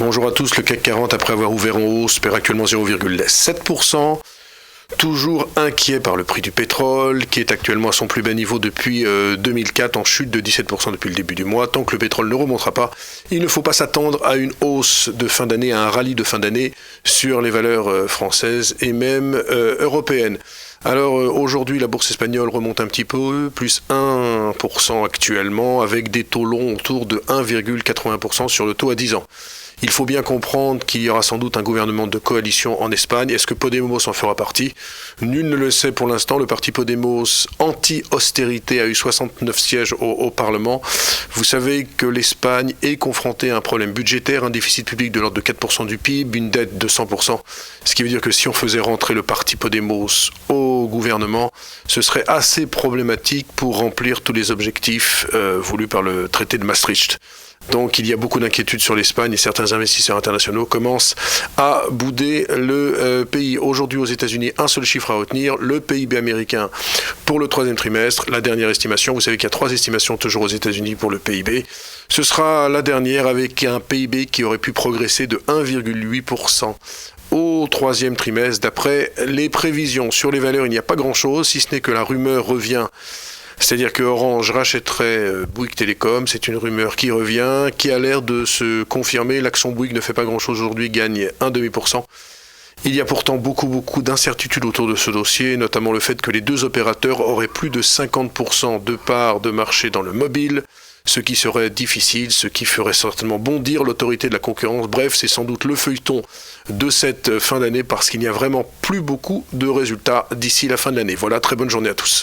Bonjour à tous, le CAC 40 après avoir ouvert en hausse perd actuellement 0,7%. Toujours inquiet par le prix du pétrole qui est actuellement à son plus bas niveau depuis 2004 en chute de 17% depuis le début du mois. Tant que le pétrole ne remontera pas, il ne faut pas s'attendre à une hausse de fin d'année, à un rallye de fin d'année sur les valeurs françaises et même européennes. Alors aujourd'hui, la bourse espagnole remonte un petit peu, plus 1% actuellement, avec des taux longs autour de 1,80% sur le taux à 10 ans. Il faut bien comprendre qu'il y aura sans doute un gouvernement de coalition en Espagne. Est-ce que Podemos en fera partie? Nul ne le sait pour l'instant. Le parti Podemos anti-austérité a eu 69 sièges au Parlement. Vous savez que l'Espagne est confrontée à un problème budgétaire, un déficit public de l'ordre de 4% du PIB, une dette de 100%. Ce qui veut dire que si on faisait rentrer le parti Podemos au gouvernement, ce serait assez problématique pour remplir tous les objectifs voulus par le traité de Maastricht. Donc il y a beaucoup d'inquiétudes sur l'Espagne et certains investisseurs internationaux commencent à bouder le pays. Aujourd'hui aux États-Unis, un seul chiffre à retenir, le PIB américain pour le troisième trimestre. La dernière estimation, vous savez qu'il y a 3 estimations toujours aux États-Unis pour le PIB. Ce sera la dernière avec un PIB qui aurait pu progresser de 1,8% au troisième trimestre. D'après les prévisions sur les valeurs, il n'y a pas grand-chose, si ce n'est que la rumeur revient. C'est-à-dire que Orange rachèterait Bouygues Télécom, c'est une rumeur qui revient, qui a l'air de se confirmer. L'action Bouygues ne fait pas grand-chose aujourd'hui, gagne 0,5%. Il y a pourtant beaucoup d'incertitudes autour de ce dossier, notamment le fait que les deux opérateurs auraient plus de 50% de parts de marché dans le mobile, ce qui serait difficile, ce qui ferait certainement bondir l'autorité de la concurrence. Bref, c'est sans doute le feuilleton de cette fin d'année parce qu'il n'y a vraiment plus beaucoup de résultats d'ici la fin de l'année. Voilà, très bonne journée à tous.